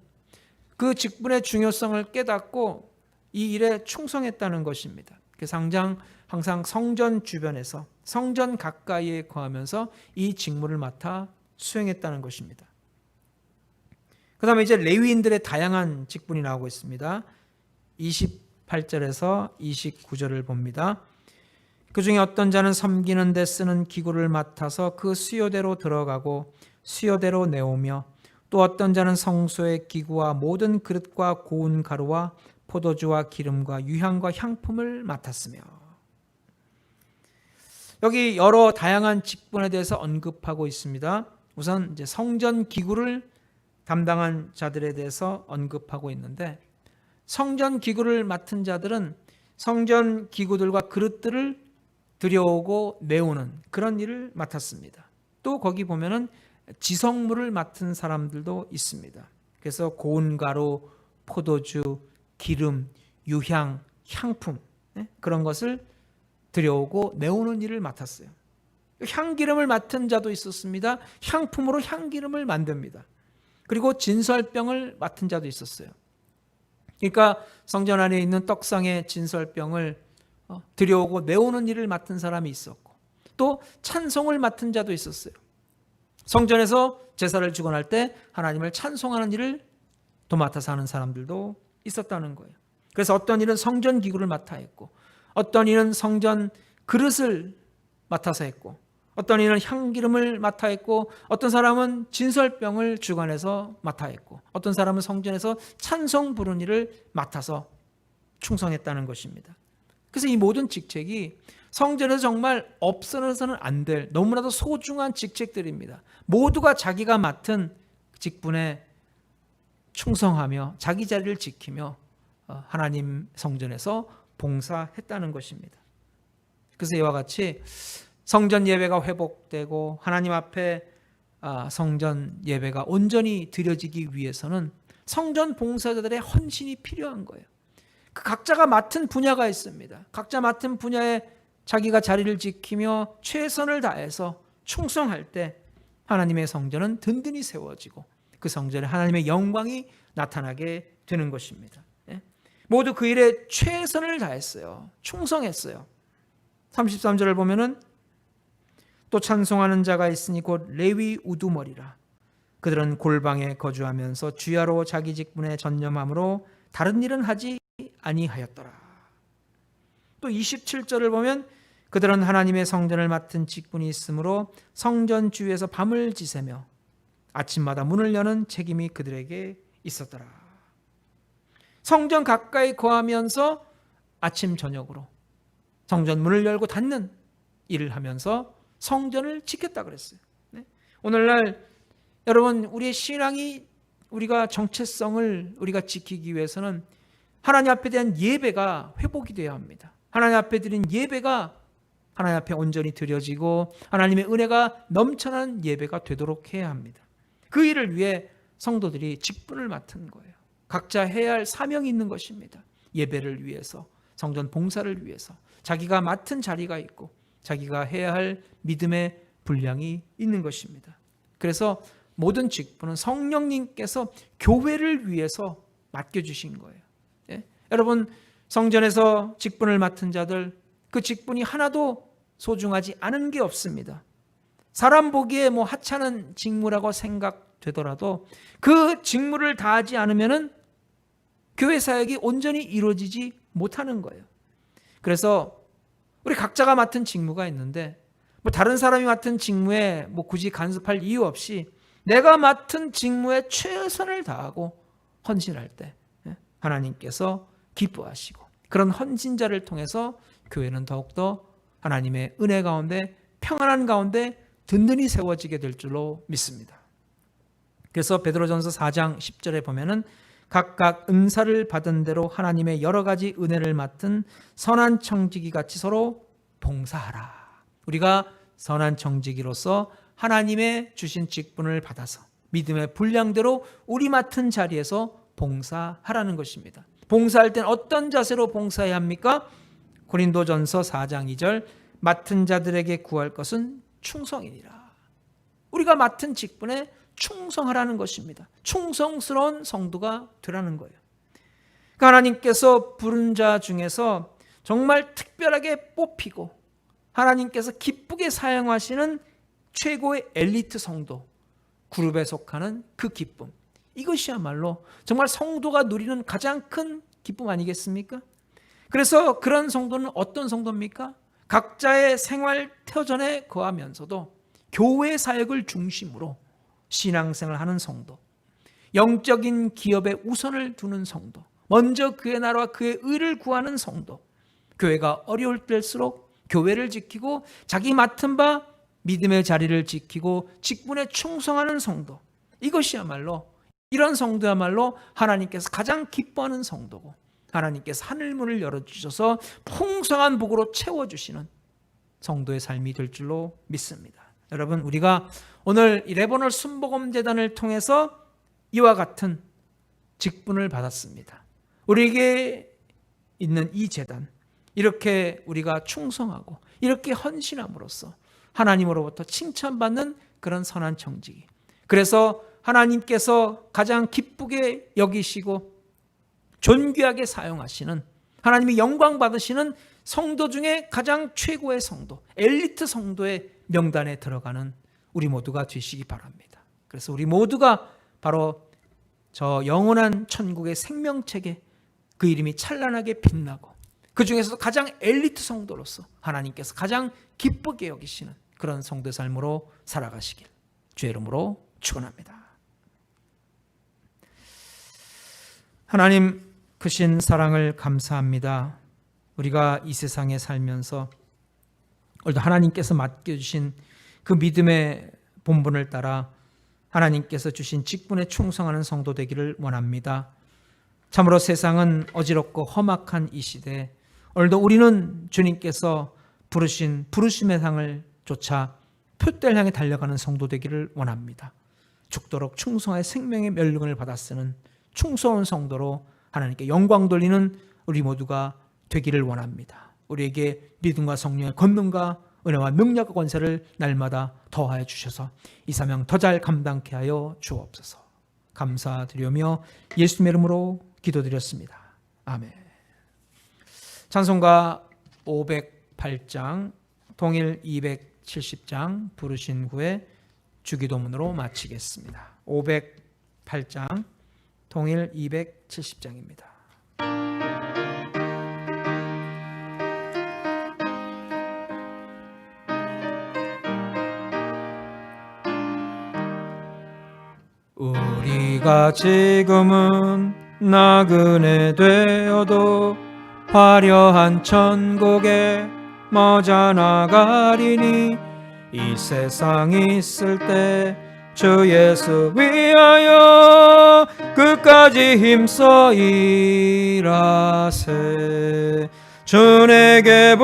그 직분의 중요성을 깨닫고 이 일에 충성했다는 것입니다. 그래서 항상 성전 주변에서 성전 가까이에 거하면서 이 직무를 맡아 수행했다는 것입니다. 그 다음에 이제 레위인들의 다양한 직분이 나오고 있습니다. 28절에서 29절을 봅니다. 그 중에 어떤 자는 섬기는 데 쓰는 기구를 맡아서 그 수요대로 들어가고 수요대로 내오며 또 어떤 자는 성소의 기구와 모든 그릇과 고운 가루와 포도주와 기름과 유향과 향품을 맡았으며, 여기 여러 다양한 직분에 대해서 언급하고 있습니다. 우선 이제 성전 기구를 담당한 자들에 대해서 언급하고 있는데, 성전 기구를 맡은 자들은 성전 기구들과 그릇들을 들여오고 내오는 그런 일을 맡았습니다. 또 거기 보면은 지성물을 맡은 사람들도 있습니다. 그래서 고운 가루, 포도주, 기름, 유향, 향품, 그런 것을 들여오고 내오는 일을 맡았어요. 향기름을 맡은 자도 있었습니다. 향품으로 향기름을 만듭니다. 그리고 진설병을 맡은 자도 있었어요. 그러니까 성전 안에 있는 떡상의 진설병을 들여오고 내오는 일을 맡은 사람이 있었고, 또 찬송을 맡은 자도 있었어요. 성전에서 제사를 주관할 때 하나님을 찬송하는 일을 도맡아서 하는 사람들도 있었다는 거예요. 그래서 어떤 일은 성전 기구를 맡아 했고, 어떤 일은 성전 그릇을 맡아서 했고, 어떤 일은 향기름을 맡아 했고, 어떤 사람은 진설병을 주관해서 맡아 했고, 어떤 사람은 성전에서 찬송 부르는 일을 맡아서 충성했다는 것입니다. 그래서 이 모든 직책이 성전에서 정말 없어서는 안 될 너무나도 소중한 직책들입니다. 모두가 자기가 맡은 직분에 충성하며 자기 자리를 지키며 하나님 성전에서 봉사했다는 것입니다. 그래서 이와 같이 성전 예배가 회복되고 하나님 앞에 성전 예배가 온전히 드려지기 위해서는 성전 봉사자들의 헌신이 필요한 거예요. 그 각자가 맡은 분야가 있습니다. 각자 맡은 분야에 자기가 자리를 지키며 최선을 다해서 충성할 때 하나님의 성전은 든든히 세워지고 그 성전에 하나님의 영광이 나타나게 되는 것입니다. 모두 그 일에 최선을 다했어요. 충성했어요. 33절을 보면은 또 찬송하는 자가 있으니 곧 레위 우두머리라. 그들은 골방에 거주하면서 주야로 자기 직분에 전념함으로 다른 일은 하지 아니하였더라. 또 27절을 보면 그들은 하나님의 성전을 맡은 직분이 있으므로 성전 주위에서 밤을 지새며 아침마다 문을 여는 책임이 그들에게 있었더라. 성전 가까이 거하면서 아침 저녁으로 성전 문을 열고 닫는 일을 하면서 성전을 지켰다 그랬어요. 오늘날 여러분, 우리의 신앙이, 우리가 정체성을 우리가 지키기 위해서는 하나님 앞에 대한 예배가 회복이 되어야 합니다. 하나님 앞에 드린 예배가 하나님 앞에 온전히 드려지고 하나님의 은혜가 넘쳐나는 예배가 되도록 해야 합니다. 그 일을 위해 성도들이 직분을 맡은 거예요. 각자 해야 할 사명이 있는 것입니다. 예배를 위해서, 성전 봉사를 위해서 자기가 맡은 자리가 있고 자기가 해야 할 믿음의 분량이 있는 것입니다. 그래서 모든 직분은 성령님께서 교회를 위해서 맡겨주신 거예요. 여러분, 성전에서 직분을 맡은 자들, 그 직분이 하나도 소중하지 않은 게 없습니다. 사람 보기에 뭐 하찮은 직무라고 생각되더라도 그 직무를 다하지 않으면은 교회 사역이 온전히 이루어지지 못하는 거예요. 그래서 우리 각자가 맡은 직무가 있는데 뭐 다른 사람이 맡은 직무에 뭐 굳이 간섭할 이유 없이 내가 맡은 직무에 최선을 다하고 헌신할 때 하나님께서 기뻐하시고 그런 헌신자를 통해서 교회는 더욱더 하나님의 은혜 가운데 평안한 가운데 든든히 세워지게 될 줄로 믿습니다. 그래서 베드로전서 4장 10절에 보면은 각각 은사를 받은 대로 하나님의 여러 가지 은혜를 맡은 선한 청지기 같이 서로 봉사하라. 우리가 선한 청지기로서 하나님의 주신 직분을 받아서 믿음의 분량대로 우리 맡은 자리에서 봉사하라는 것입니다. 봉사할 땐 어떤 자세로 봉사해야 합니까? 고린도전서 4장 2절 맡은 자들에게 구할 것은 충성이니라. 우리가 맡은 직분에 충성하라는 것입니다. 충성스러운 성도가 되라는 거예요. 그러니까 하나님께서 부른 자 중에서 정말 특별하게 뽑히고 하나님께서 기쁘게 사용하시는 최고의 엘리트 성도 그룹에 속하는 그 기쁨, 이것이야말로 정말 성도가 누리는 가장 큰 기쁨 아니겠습니까? 그래서 그런 성도는 어떤 성도입니까? 각자의 생활 터전에 거하면서도 교회 사역을 중심으로 신앙생활을 하는 성도, 영적인 기업에 우선을 두는 성도, 먼저 그의 나라와 그의 의를 구하는 성도, 교회가 어려울 때일수록 교회를 지키고 자기 맡은 바 믿음의 자리를 지키고 직분에 충성하는 성도, 이것이야말로 이런 성도야말로 하나님께서 가장 기뻐하는 성도고 하나님께서 하늘문을 열어주셔서 풍성한 복으로 채워주시는 성도의 삶이 될 줄로 믿습니다. 여러분, 우리가 오늘 이 레버널 순복음재단을 통해서 이와 같은 직분을 받았습니다. 우리에게 있는 이 재단, 이렇게 우리가 충성하고 이렇게 헌신함으로써 하나님으로부터 칭찬받는 그런 선한 청지기, 그래서 하나님께서 가장 기쁘게 여기시고 존귀하게 사용하시는, 하나님이 영광 받으시는 성도 중에 가장 최고의 성도, 엘리트 성도의 명단에 들어가는 우리 모두가 되시기 바랍니다. 그래서 우리 모두가 바로 저 영원한 천국의 생명책에 그 이름이 찬란하게 빛나고 그 중에서도 가장 엘리트 성도로서 하나님께서 가장 기쁘게 여기시는 그런 성도의 삶으로 살아가시길 주의 이름으로 축원합니다. 하나님 크신 사랑을 감사합니다. 우리가 이 세상에 살면서 오늘도 하나님께서 맡겨주신 그 믿음의 본분을 따라 하나님께서 주신 직분에 충성하는 성도 되기를 원합니다. 참으로 세상은 어지럽고 험악한 이 시대, 오늘도 우리는 주님께서 부르신 부르심의 상을 쫓아 표대를 향해 달려가는 성도 되기를 원합니다. 죽도록 충성하여 생명의 멸류관을 받아 쓰는 충성한 성도로 하나님께 영광 돌리는 우리 모두가 되기를 원합니다. 우리에게 믿음과 성령의 권능과 은혜와 능력과 권세를 날마다 더하여 주셔서 이 사명 더 잘 감당케 하여 주옵소서. 감사드리며 예수님의 이름으로 기도드렸습니다. 아멘. 찬송가 508장 동일 270장 부르신 후에 주기도문으로 마치겠습니다. 508장 동일 270장입니다. 우리가 지금은 나그네 되어도 화려한 천국에 머자 나가리니 이 세상 있을 때 주 예수 위하여 끝까지 힘써 일하세. 주에게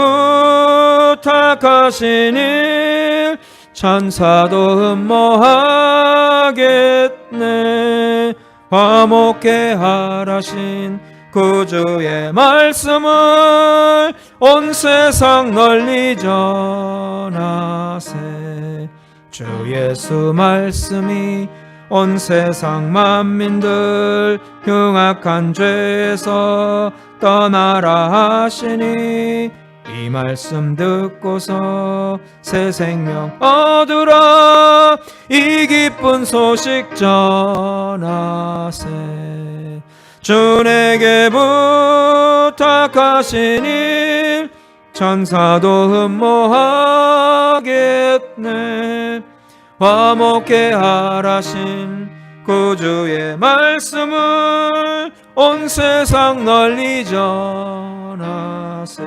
부탁하신 일 천사도 흠모하겠네. 화목케 하라신 구주의 말씀을 온 세상 널리 전하세. 주 예수 말씀이 온 세상 만민들 흉악한 죄에서 떠나라 하시니 이 말씀 듣고서 새 생명 얻으라. 이 기쁜 소식 전하세. 주에게 부탁하신 일 천사도 흠모하겠네. 화목해 하라신 구주의 말씀을 온 세상 널리 전하세.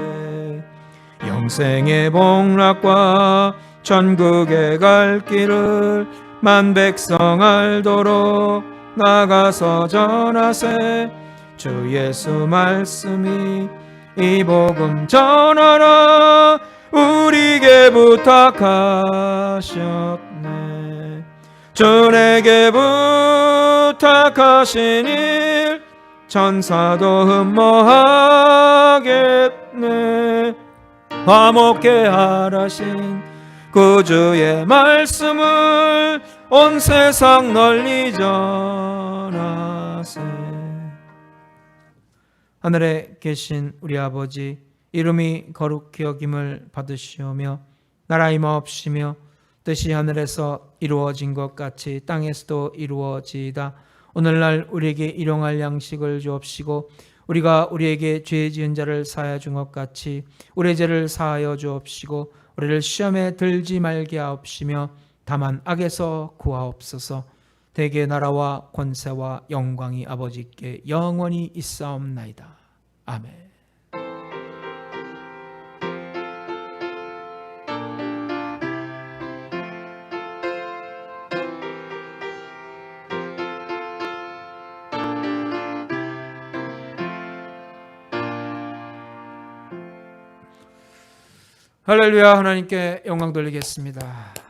영생의 복락과 천국에 갈 길을 만 백성 알도록 나가서 전하세. 주 예수 말씀이 이 복음 전하라 우리에게 부탁하셨네. 주에게 부탁하신 일 천사도 흠모하겠네. 화목해 하라신 구주의 말씀을 온 세상 널리 전하세. 하늘에 계신 우리 아버지, 이름이 거룩히 여김을 받으시오며 나라 임하옵시며 뜻이 하늘에서 이루어진 것 같이 땅에서도 이루어지이다. 오늘날 우리에게 일용할 양식을 주옵시고 우리가 우리에게 죄 지은 자를 사하여 준 것 같이 우리의 죄를 사하여 주옵시고 우리를 시험에 들지 말게 하옵시며 다만 악에서 구하옵소서. 대개 나라와 권세와 영광이 아버지께 영원히 있사옵나이다. 아멘. 할렐루야. 하나님께 영광 돌리겠습니다.